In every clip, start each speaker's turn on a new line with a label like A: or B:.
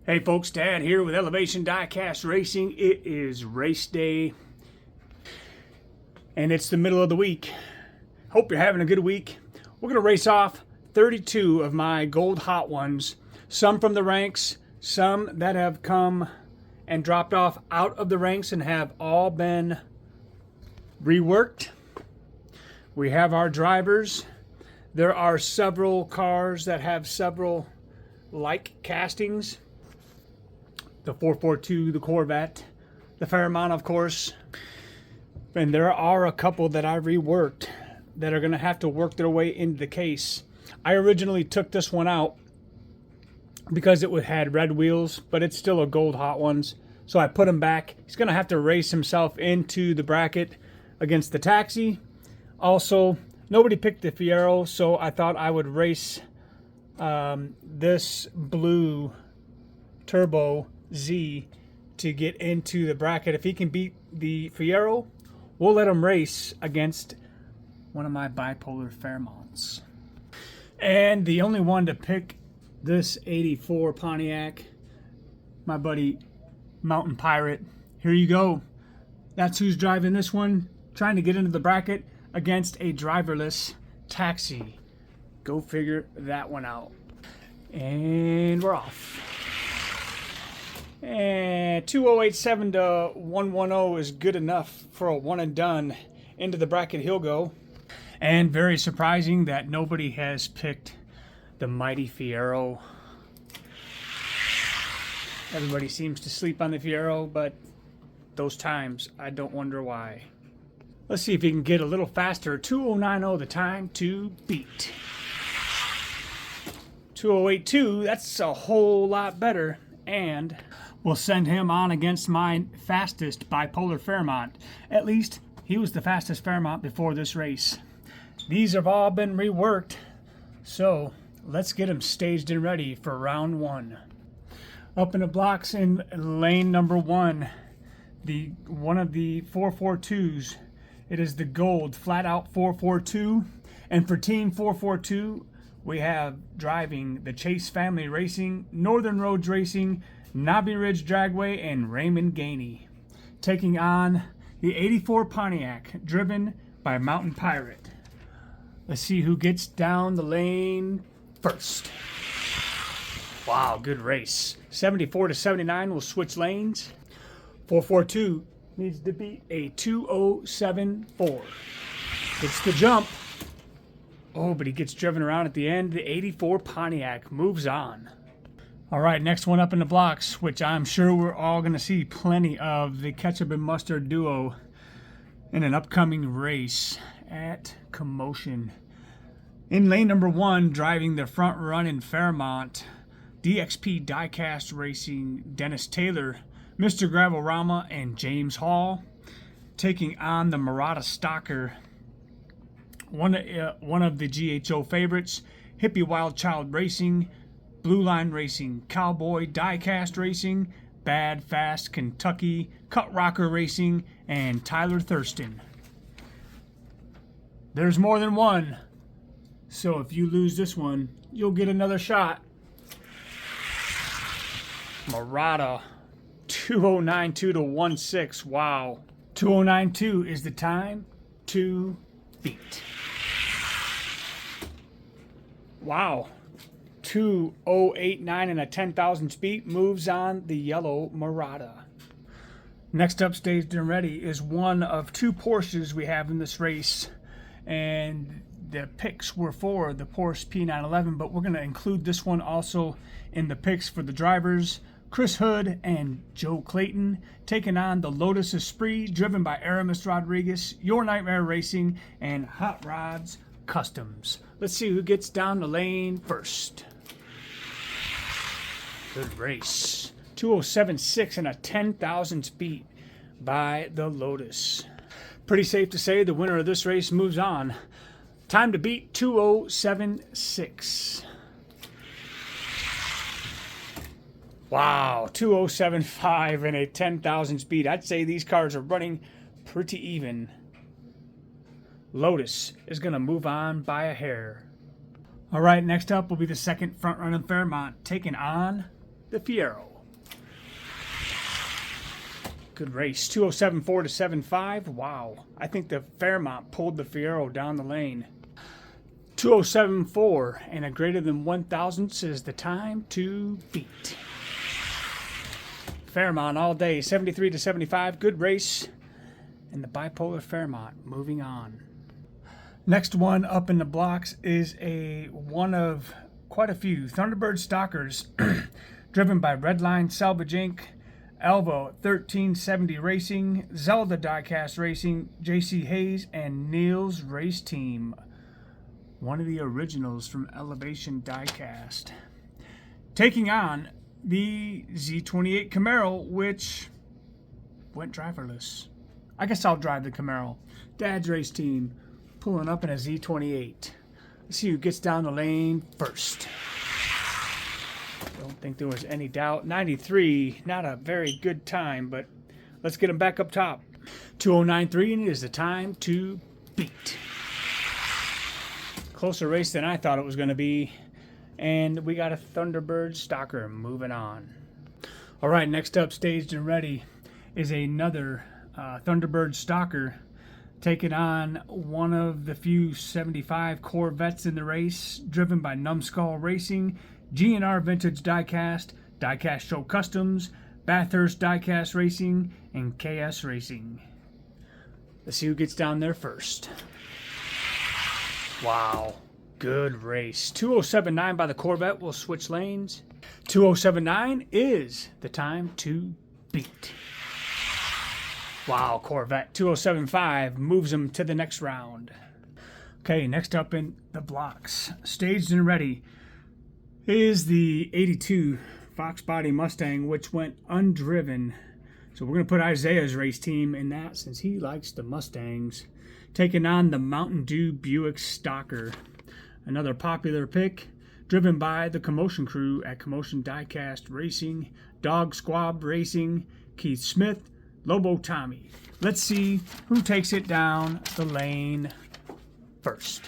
A: Hey folks, Dad here with Elevation Diecast Racing. It is race day and it's the middle of the week. Hope you're having a good week. We're going to race off 32 of my gold hot ones, some from the ranks, some that have come and dropped off out of the ranks and have all been reworked. We have our drivers. There are several cars that have several like castings. The 442, the Corvette, the Fairmont, of course. And there are a couple that I reworked that are going to have to work their way into the case. I originally took this one out because it had red wheels, but it's still a gold hot ones. So I put him back. He's going to have to race himself into the bracket against the Taxi. Also, nobody picked the Fiero, so I thought I would race this blue Turbo Z to get into the bracket. If he can beat the Fiero, we'll let him race against one of my bipolar Fairmonts. And the only one to pick this 84 Pontiac, my buddy Mountain Pirate. Here you go. That's who's driving this one, trying to get into the bracket against a driverless Taxi. Go figure that one out. And we're off. And 2087 to 110 is good enough for a one and done. Into the bracket he'll go. And very surprising that nobody has picked the mighty Fiero. Everybody seems to sleep on the Fiero, but those times, I don't wonder why. Let's see if he can get a little faster. 2090 the time to beat. 2082, that's a whole lot better. And we'll send him on against my fastest bipolar Fairmont. At least he was the fastest Fairmont before this race. These have all been reworked, so let's get him staged and ready for round one. Up in the blocks in lane number one, one of the 442s. It is the gold flat out 442, and for team 442 we have driving the Chase Family Racing, Northern Roads Racing, Knobby Ridge Dragway, and Raymond Gainey, taking on the 84 Pontiac, driven by Mountain Pirate. Let's see who gets down the lane first. Wow, good race. 74 to 79 will switch lanes. 442 needs to beat a 2074. It's the jump. Oh, but he gets driven around at the end. The 84 Pontiac moves on. All right, next one up in the blocks, which I'm sure we're all going to see plenty of, the ketchup and mustard duo in an upcoming race at Commotion. In lane number one, driving the front run in Fairmont, DXP Diecast Racing, Dennis Taylor, Mr. Gravel-Rama, and James Hall, taking on the Murata Stalker, one of the GHO favorites, Hippie Wild Child Racing, Blue Line Racing, Cowboy Diecast Racing, Bad Fast Kentucky, Cut Rocker Racing, and Tyler Thurston. There's more than one, so if you lose this one, you'll get another shot. Murata, 2092 to 16. Wow. 2092 is the time to beat. Wow. 2089 and a 10,000 speed moves on the yellow Murata. Next up, staged and ready, is one of two Porsches we have in this race. And the picks were for the Porsche P911, but we're going to include this one also in the picks for the drivers. Chris Hood and Joe Clayton taking on the Lotus Esprit, driven by Aramis Rodriguez, Your Nightmare Racing, and Hot Rods Customs. Let's see who gets down the lane first. Good race. 2076 and a 10,000 speed by the Lotus. Pretty safe to say the winner of this race moves on. Time to beat 2076. Wow, 2075 and a 10,000 speed. I'd say these cars are running pretty even. Lotus is going to move on by a hair. All right, next up will be the second front-running Fairmont, taking on the Fiero. Good race. 207.4 to 75. Wow. I think the Fairmont pulled the Fiero down the lane. 207.4 and a greater than 1,000ths is the time to beat. Fairmont all day. 73 to 75. Good race. And the bipolar Fairmont moving on. Next one up in the blocks is one of quite a few Thunderbird Stalkers driven by Redline Salvage Inc., Alva 1370 Racing, Zelda Diecast Racing, JC Hayes, and Neil's Race Team. One of the originals from Elevation Diecast. Taking on the Z28 Camaro, which went driverless. I guess I'll drive the Camaro. Dad's Race Team pulling up in a Z28. Let's see who gets down the lane first. Don't think there was any doubt. 93, not a very good time, but let's get him back up top. 209.3 is the time to beat. Closer race than I thought it was going to be. And we got a Thunderbird Stalker moving on. All right, next up, staged and ready, is another Thunderbird Stalker taking on one of the few 75 Corvettes in the race, driven by Numbskull Racing, GNR Vintage Diecast, Diecast Show Customs, Bathurst Diecast Racing, and KS Racing. Let's see who gets down there first. Wow, good race. 207.9 by the Corvette will switch lanes. 207.9 is the time to beat. Wow, Corvette. 207.5 moves him to the next round. Okay, next up in the blocks, staged and ready, is the 82 Fox Body Mustang, which went undriven. So we're going to put Isaiah's Race Team in that since he likes the Mustangs. Taking on the Mountain Dew Buick Stalker. Another popular pick, driven by the Commotion crew at Commotion Diecast Racing, Dog Squab Racing, Keith Smith, Lobo Tommy. Let's see who takes it down the lane first.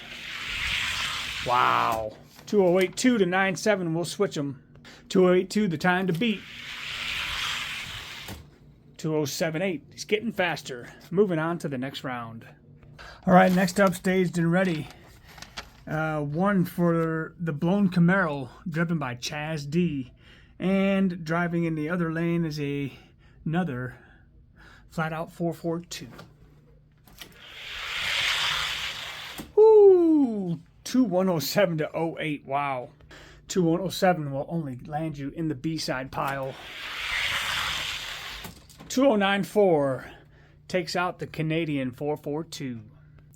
A: Wow. 208.2 to 97, we'll switch them. 208.2, the time to beat. 207.8, he's getting faster. Moving on to the next round. All right, next up, staged and ready. One for the Blown Camaro, driven by Chaz D. And driving in the other lane is another Flat Out 442. Woo! 2107 to 08. Wow. 2107 will only land you in the B-side pile. 2094 takes out the Canadian 442.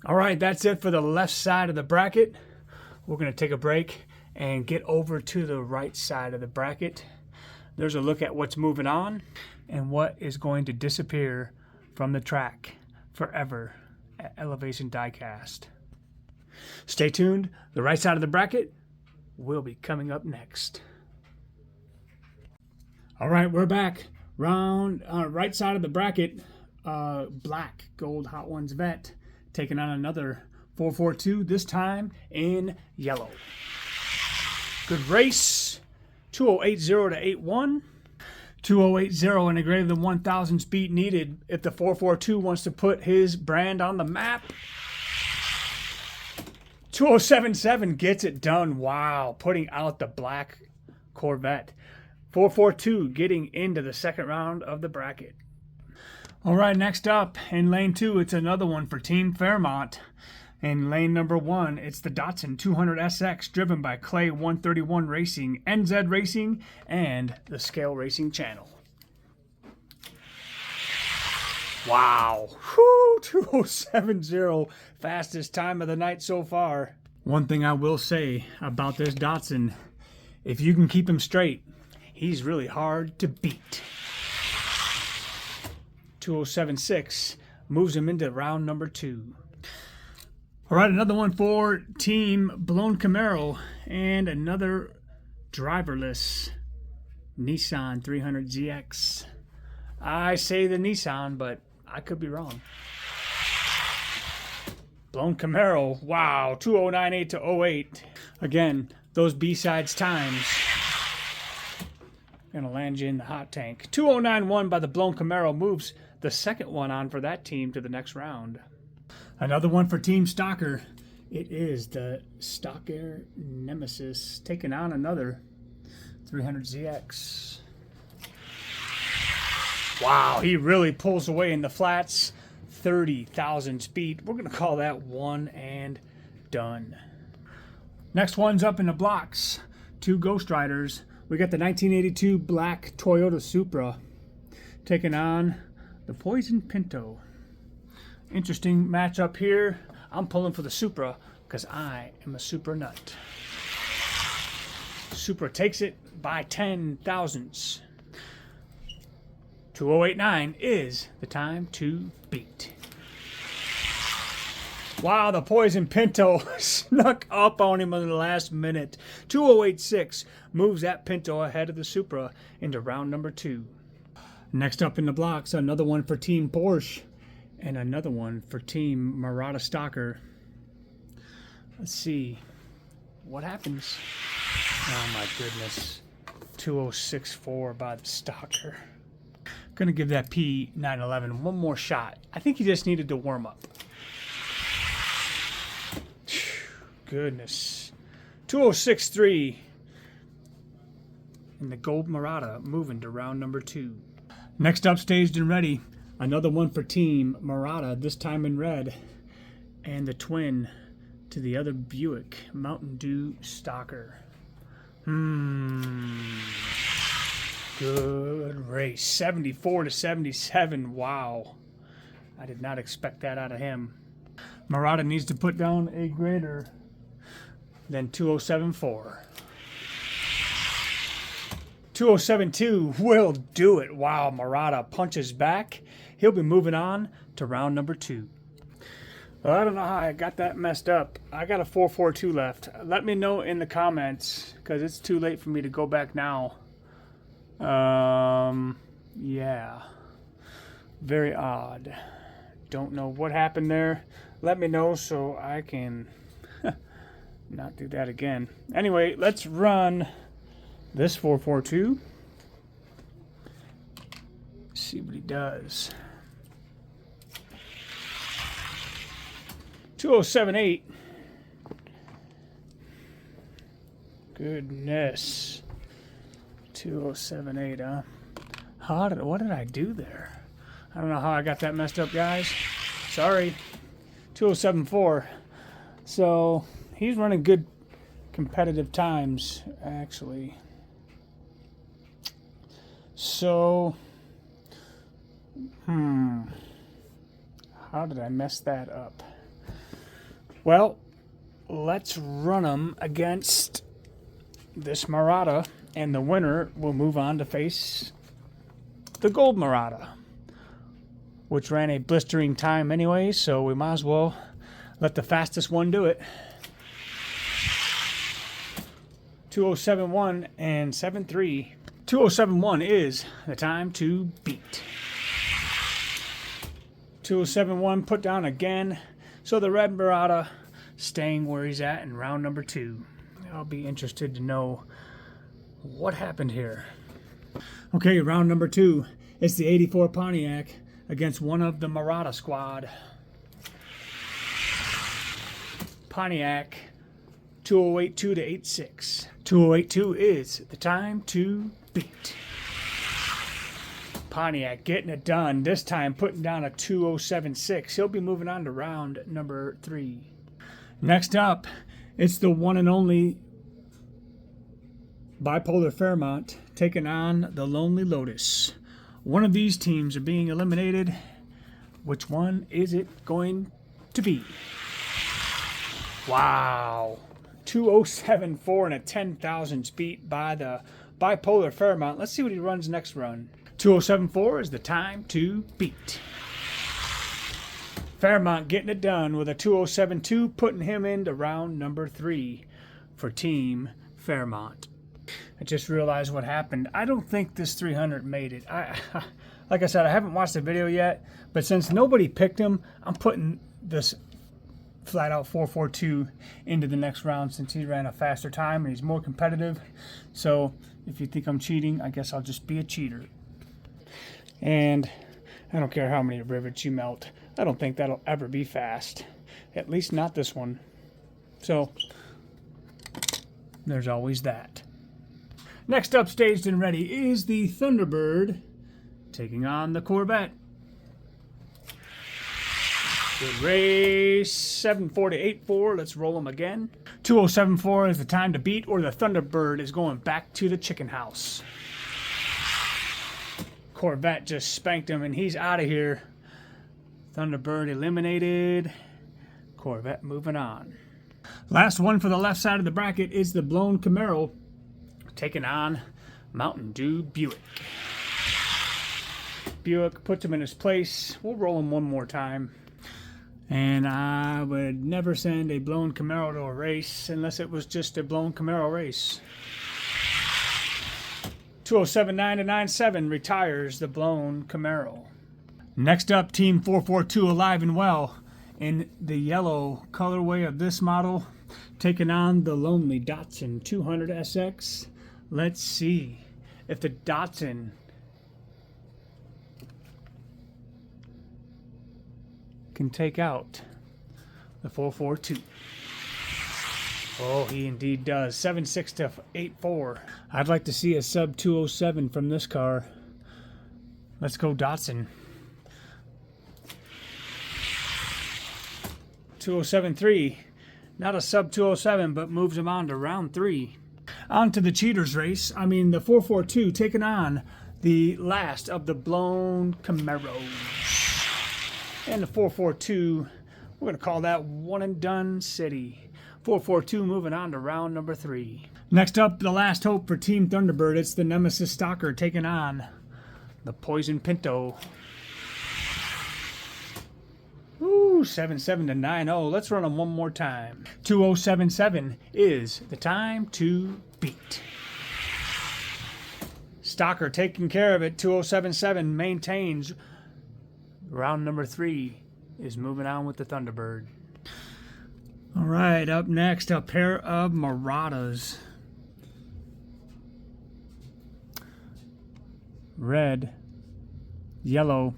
A: All right, that's it for the left side of the bracket. We're going to take a break and get over to the right side of the bracket. There's a look at what's moving on and what is going to disappear from the track forever at Elevation Diecast. Stay tuned. The right side of the bracket will be coming up next. All right, we're back. Round right side of the bracket, black Gold Hot Ones Vet taking on another 442, this time in yellow. Good race. 2080 to 81. 2080 and a greater than 1,000 speed needed if the 442 wants to put his brand on the map. 2077 gets it done. Wow, putting out the black Corvette. 442 getting into the second round of the bracket. All right, next up in lane 2, it's another one for Team Fairmont. In lane number 1, it's the Datsun 200SX, driven by Clay 131 Racing, NZ Racing, and the Scale Racing Channel. Wow. Whew, 2070, fastest time of the night so far. One thing I will say about this Datsun, if you can keep him straight, he's really hard to beat. 2076 moves him into round number 2. All right, another one for Team Blown Camaro and another driverless Nissan 300ZX. I say the Nissan, but I could be wrong. Blown Camaro, wow, 2098 to 08. Again, those B-sides times gonna land you in the hot tank. 2091 by the Blown Camaro moves the second one on for that team to the next round. Another one for Team Stalker. It is the Stalker Nemesis taking on another 300ZX. Wow, he really pulls away in the flats. 30,000 speed. We're going to call that one and done. Next one's up in the blocks. Two Ghost Riders. We got the 1982 black Toyota Supra taking on the Poison Pinto. Interesting matchup here. I'm pulling for the Supra because I am a Supra nut. Supra takes it by 10 thousandths. 2089 is the time to beat. Wow, the Poison Pinto snuck up on him in the last minute. 2086 moves that Pinto ahead of the Supra into round number 2. Next up in the blocks, another one for Team Porsche and another one for Team Murata Stalker. Let's see what happens. Oh my goodness. 2064 by the Stalker. Gonna give that P911 one more shot. I think he just needed to warm up. Goodness. 2063. And the Gold Murata moving to round number 2. Next up, staged and ready. Another one for Team Murata, this time in red. And the twin to the other Buick, Mountain Dew Stalker. Good race. 74 to 77. Wow. I did not expect that out of him. Murata needs to put down a greater than 2074. 2072 will do it. Wow, Murata punches back. He'll be moving on to round number 2. Well, I don't know how I got that messed up. I got a 442 left. Let me know in the comments because it's too late for me to go back now. Yeah. Very odd. Don't know what happened there. Let me know so I can not do that again. Anyway, let's run this 442. See what he does. 2078. Goodness. 2078, huh? What did I do there? I don't know how I got that messed up, guys. Sorry. 2074. So he's running good competitive times, actually. So, how did I mess that up? Well, let's run them against this Murata, and the winner will move on to face the Gold Murata, which ran a blistering time anyway, so we might as well let the fastest one do it. 2071 and 73. 2071 is the time to beat. 2071 put down again. So the Red Murata staying where he's at in round number 2. I'll be interested to know what happened here. Okay, round number 2. It's the 84 Pontiac against one of the Murata squad. Pontiac 2082 to 86. 2082 is the time to beat. Pontiac getting it done, this time putting down a 2076. He'll be moving on to round number 3. Next up, it's the one and only Bipolar Fairmont taking on the Lonely Lotus. One of these teams are being eliminated. Which one is it going to be? Wow. 2074 and a 10,000 beat by the Bipolar Fairmont. Let's see what he runs next run. 2074 is the time to beat. Fairmont getting it done with a 2072, putting him into round number 3 for Team Fairmont. I just realized what happened. I don't think this 300 made it. Like I said, I haven't watched the video yet, but since nobody picked him, I'm putting this flat out 442 into the next round since he ran a faster time and he's more competitive. So if you think I'm cheating, I guess I'll just be a cheater. And I don't care how many rivets you melt. I don't think that'll ever be fast. At least not this one. So, there's always that. Next up, staged and ready, is the Thunderbird taking on the Corvette. Good race, 7-4 to 8-4. Let's roll them again. 2:07.4 is the time to beat, or the Thunderbird is going back to the chicken house. Corvette just spanked him, and he's out of here. Thunderbird eliminated. Corvette moving on. Last one for the left side of the bracket is the blown Camaro taking on Mountain Dew Buick. Buick puts him in his place. We'll roll him one more time. And I would never send a blown Camaro to a race unless it was just a blown Camaro race. 2:07.9 to 9.7 retires the blown Camaro. Next up, Team 442 alive and well in the yellow colorway of this model, taking on the lonely Datsun 200 SX. Let's see if the Datsun can take out the 442. Oh, he indeed does. 7.6 to 8.4. I'd like to see a sub 207 from this car. Let's go Datsun. 2:07.3. Not a sub 207, but moves him on to round 3. On to the cheaters race. The 442 taking on the last of the blown Camaros. And the 442, we're going to call that one and done city. 442 moving on to round number 3. Next up, the last hope for Team Thunderbird. It's the Nemesis Stalker taking on the Poison Pinto. Ooh, 7.7 to 9.0. Let's run them one more time. 2:07.7 is the time to beat. Stalker taking care of it. 2:07.7 maintains. Round number 3 is moving on with the Thunderbird. All right, up next, a pair of Marauders. Red, yellow.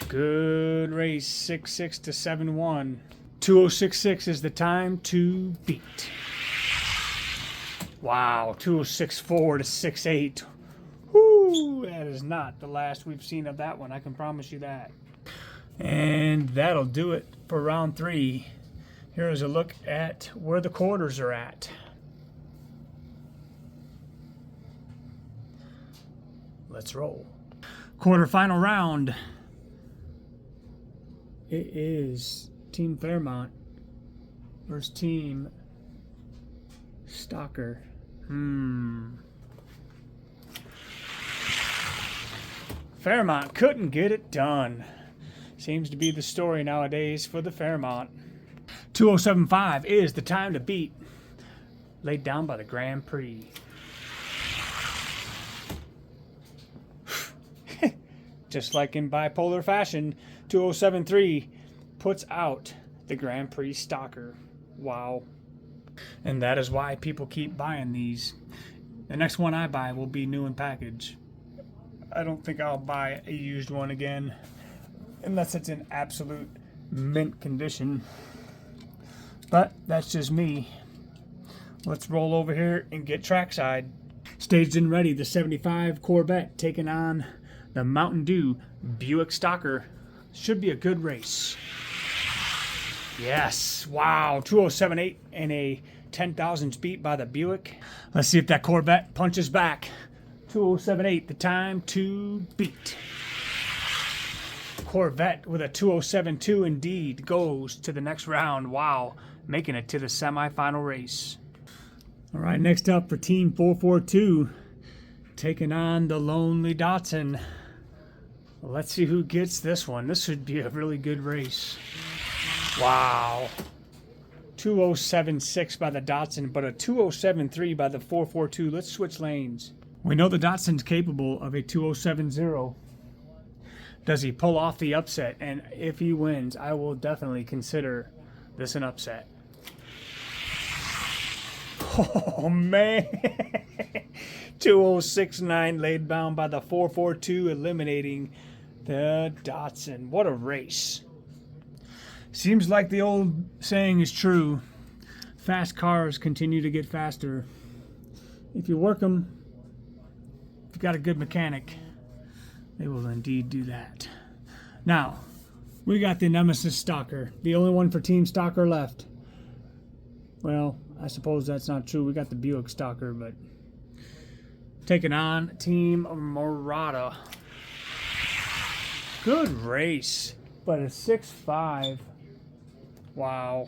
A: Good race, 6.6 to 7.1. 2:06.6 is the time to beat. Wow, 2:06.4 to 6.8. Whoo, that is not the last we've seen of that one, I can promise you that. And that'll do it for round 3. Here is a look at where the quarters are at. Let's roll. Quarterfinal round. It is Team Fairmont versus Team Stalker. Fairmont couldn't get it done. Seems to be the story nowadays for the Fairmont. 2:07.5 is the time to beat. Laid down by the Grand Prix. Just like in bipolar fashion, 2:07.3 puts out the Grand Prix Stalker. Wow. And that is why people keep buying these. The next one I buy will be new in package. I don't think I'll buy a used one again unless it's in absolute mint condition. But that's just me. Let's roll over here and get trackside. Staged and ready, the 75 Corvette taking on the Mountain Dew Buick Stalker. Should be a good race. Yes, wow, 2:07.8 and a 10,000 beat by the Buick. Let's see if that Corvette punches back. 2:07.8, the time to beat. Corvette with a 2:07.2 indeed goes to the next round. Wow, making it to the semifinal race. All right, next up for Team 442, taking on the lonely Datsun. Let's see who gets this one. This should be a really good race. Wow. 2:07.6 by the Datsun, but a 2:07.3 by the 442. Let's switch lanes. We know the Datsun's capable of a 2:07.0. Does he pull off the upset? And if he wins, I will definitely consider this an upset. Oh, man. 2069 laid down by the 442, eliminating the Datsun. What a race. Seems like the old saying is true. Fast cars continue to get faster. If you work them, if you got a good mechanic, they will indeed do that. Now, we got the Nemesis Stalker, the only one for Team Stalker left. Well, I suppose that's not true. We got the Buick Stalker, but taking on Team Murata. Good race, but a 6-5. Wow,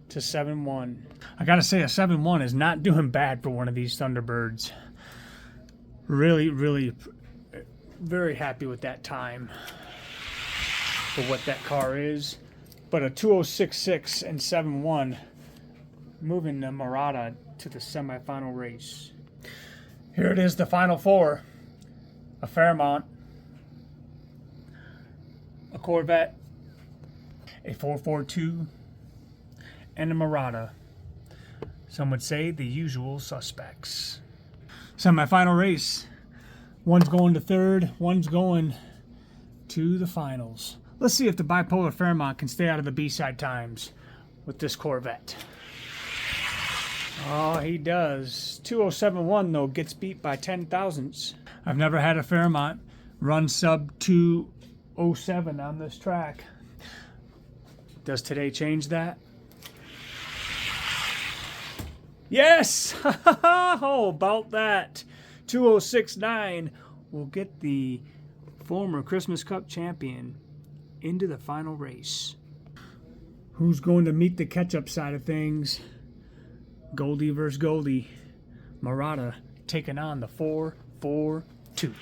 A: to 7-1. I gotta say, a 7-1 is not doing bad for one of these Thunderbirds. Really, really, very happy with that time for what that car is. But a 2066 and 7-1, moving the Murata to the semifinal race. Here it is, the final four. A Fairmont, a Corvette, a 442, and a Murata. Some would say the usual suspects. Semi-final race. One's going to third, one's going to the finals. Let's see if the bipolar Fairmont can stay out of the B-side times with this Corvette. Oh, he does. 2071, though, gets beat by 10 thousandths. I've never had a Fairmont run sub 207 on this track. Does today change that? Yes! Oh, about that. 2069 will get the former Christmas Cup champion into the final race. Who's going to meet the catch-up side of things? Goldie versus Goldie. Murata taking on the 442.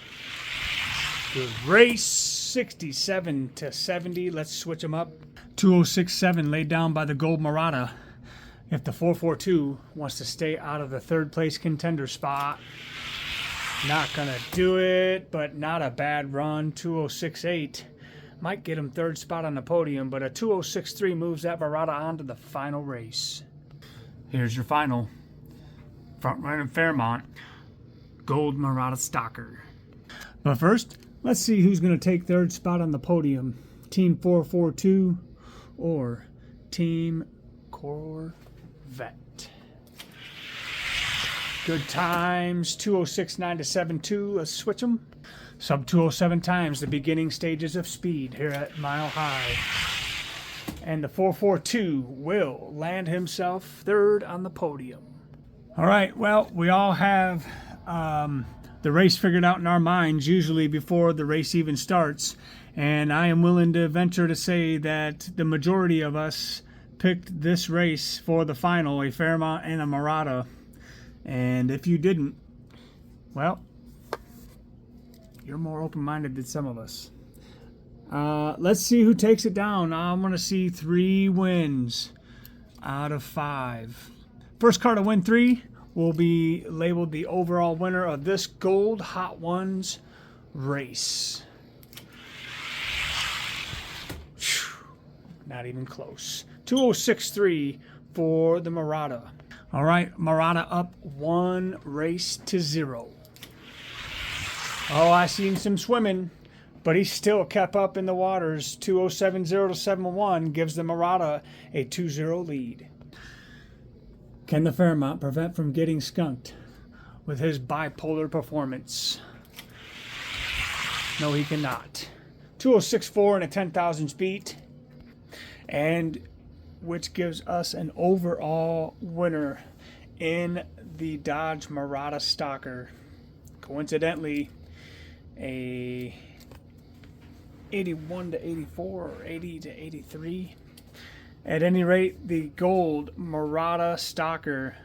A: Good race. 67 to 70. Let's switch them up. 2067 laid down by the Gold Murata. If the 442 wants to stay out of the third place contender spot, not gonna do it, but not a bad run. 2068 might get him third spot on the podium, but a 2063 moves that Murata on to the final race. Here's your final. Front runner Fairmont, Gold Murata Stalker. But first, let's see who's going to take third spot on the podium. Team 442 or Team Corvette. Good times, 2069 to 72. Let's switch them. Sub 207 times, the beginning stages of speed here at Mile High. And the 442 will land himself third on the podium. All right, well, we all have the race figured out in our minds, usually before the race even starts. And I am willing to venture to say that the majority of us picked this race for the final, a Fairmont and a Murata. And if you didn't, well, you're more open-minded than some of us. Let's see who takes it down. I'm going to see 3 wins out of 5. First car to win 3 will be labeled the overall winner of this Gold Hot Ones race. Not even close. 2063 for the Murata. All right, Murata up 1 race to 0. Oh, I seen some swimming, but he still kept up in the waters. 2070 to 71 gives the Murata a 2-0 lead. Can the Fairmont prevent from getting skunked with his bipolar performance? No, he cannot. 2064 and a 10,000 beat, and which gives us an overall winner in the Dodge Murata Stalker. Coincidentally, a 81 to 84 or 80 to 83. At any rate, the Gold Murata Stalker,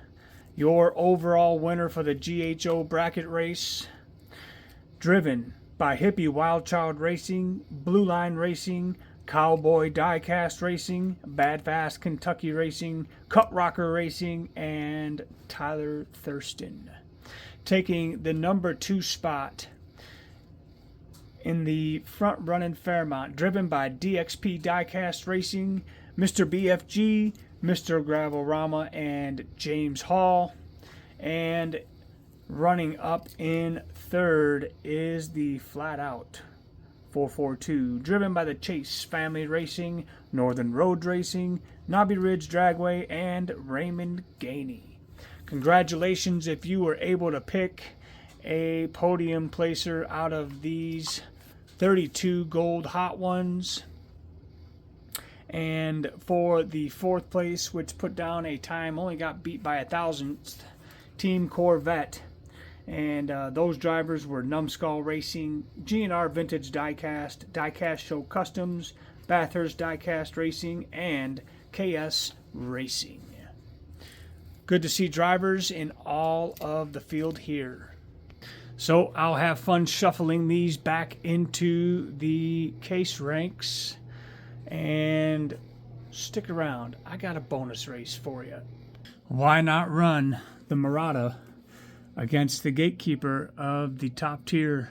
A: your overall winner for the GHO Bracket Race, driven by Hippie Wild Child Racing, Blue Line Racing, Cowboy Diecast Racing, Bad Fast Kentucky Racing, Cut Rocker Racing, and Tyler Thurston. Taking the number 2 spot in the front-running Fairmont, driven by DXP Diecast Racing, Mr. BFG, Mr. Gravelrama, and James Hall. And running up in third is the Flat Out 442, driven by the Chase Family Racing, Northern Road Racing, Knobby Ridge Dragway, and Raymond Gainey. Congratulations if you were able to pick a podium placer out of these 32 gold hot ones. And for the fourth place, which put down a time, only got beat by 1,000th, Team Corvette. And those drivers were Numbskull Racing, GNR Vintage Diecast, Diecast Show Customs, Bathurst Diecast Racing, and KS Racing. Good to see drivers in all of the field here. So I'll have fun shuffling these back into the case ranks. And stick around. I got a bonus race for you. Why not run the Murata against the gatekeeper of the top tier?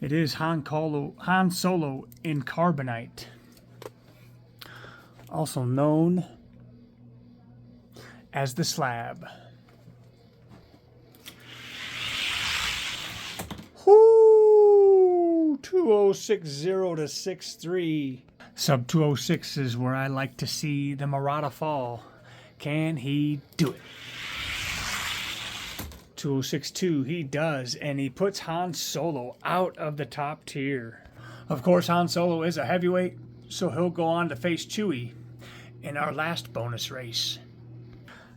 A: It is Han Solo in Carbonite, also known as the Slab. Whoo! 2060 to 63. Sub 206 is where I like to see the Murata fall. Can he do it? 2062, he does, and he puts Han Solo out of the top tier. Of course, Han Solo is a heavyweight, so he'll go on to face Chewie in our last bonus race.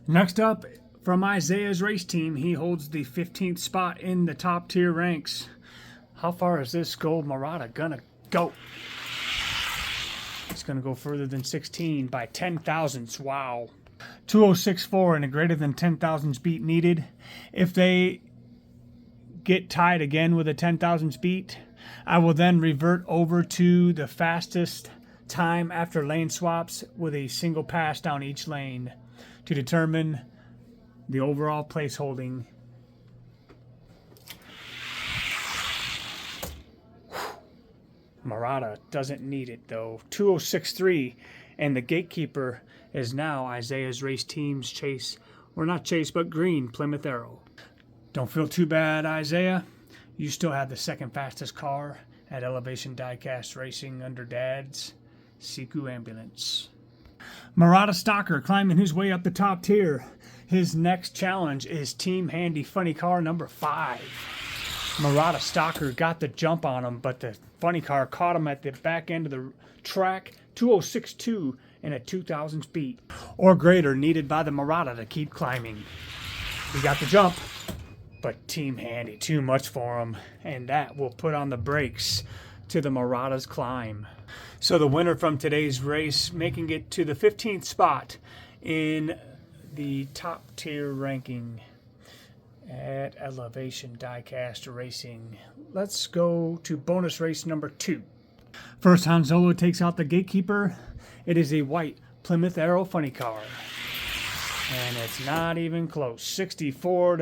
A: Next up, from Isaiah's race team, he holds the 15th spot in the top tier ranks. How far is this gold Murata gonna go? It's going to go further than 16 by 10 thousandths. Wow. 2064 and a greater than 10 thousandths beat needed. If they get tied again with a 10 thousandths beat, I will then revert over to the fastest time after lane swaps with a single pass down each lane to determine the overall place holding. Murata doesn't need it though. 2063, and the gatekeeper is now Isaiah's race team's Chase, or not Chase, but green Plymouth Arrow. Don't feel too bad, Isaiah. You still have the second fastest car at Elevation Diecast Racing under Dad's Siku Ambulance. Murata Stalker climbing his way up the top tier. His next challenge is Team Handy Funny Car number 5. Murata Stalker got the jump on him, but the funny car caught him at the back end of the track. 2062 and a 2000 beat or greater needed by the Murata to keep climbing. He got the jump, but Team Handy too much for him, and that will put on the brakes to the Murata's climb. So the winner from today's race, making it to the 15th spot in the top tier ranking at Elevation Diecast Racing. Let's go to bonus race number 2. First, Han Solo takes out the gatekeeper. It is a white Plymouth Arrow funny car, and it's not even close. 64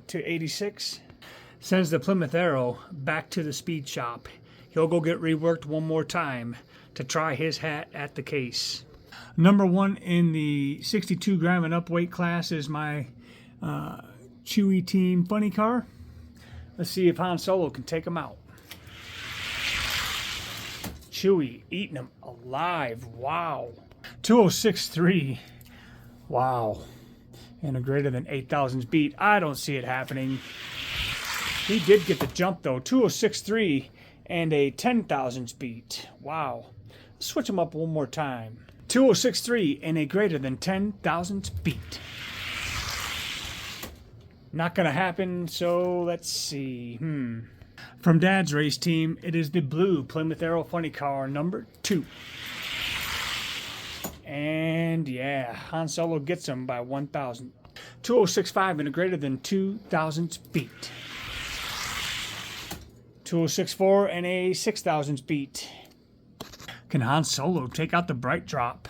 A: to 86 sends the Plymouth Arrow back to the speed shop. He'll go get reworked one more time to try his hat at the case. Number 1 in the 62 gram and up weight class is my Chewie team funny car. Let's see if Han Solo can take him out. Chewie eating him alive. Wow. 2063. Wow. And a greater than 8,000 beat. I don't see it happening. He did get the jump though. 2063 and a 10,000 beat. Wow. Let's switch him up one more time. 2063 and a greater than 10,000 beat. Not going to happen, so let's see. From Dad's race team, it is the blue Plymouth Arrow funny car number 2. And yeah, Han Solo gets him by 1,000. 2065 and a greater than 2,000 beat. 2064 and a 6,000 beat. Can Han Solo take out the bright drop?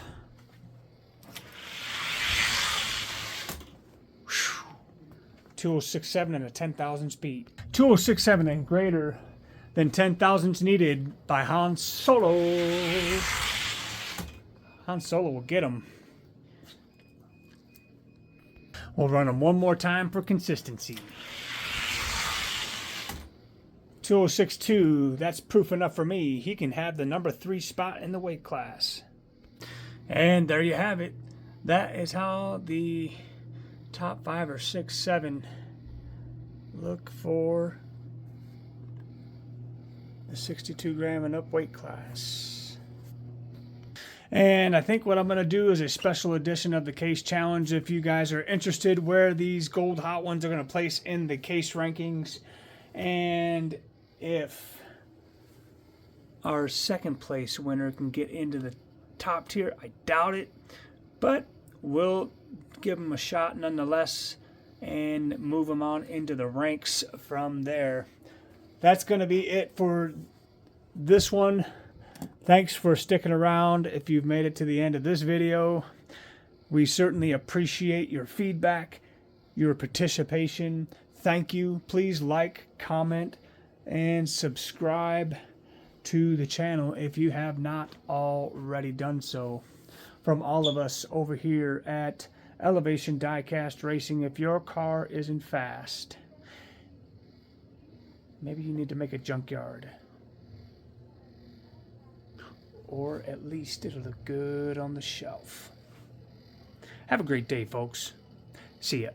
A: 2067 and a 10,000 beat. 2067 and greater than 10,000 needed by Han Solo. Han Solo will get him. We'll run him one more time for consistency. 2062, that's proof enough for me. He can have the number 3 spot in the weight class. And there you have it. That is how the top 5 or 6, 7 look for the 62 gram and up weight class. And I think what I'm going to do is a special edition of the case challenge. If you guys are interested where these gold hot ones are going to place in the case rankings, and if our second place winner can get into the top tier, I doubt it, but we'll give them a shot nonetheless and move them on into the ranks from there. That's going to be it for this one. Thanks for sticking around. If you've made it to the end of this video, we certainly appreciate your feedback, your participation. Thank you. Please like, comment, and subscribe to the channel if you have not already done so. From all of us over here at Elevation Diecast Racing, if your car isn't fast, maybe you need to make a junkyard. Or at least it'll look good on the shelf. Have a great day, folks. See ya.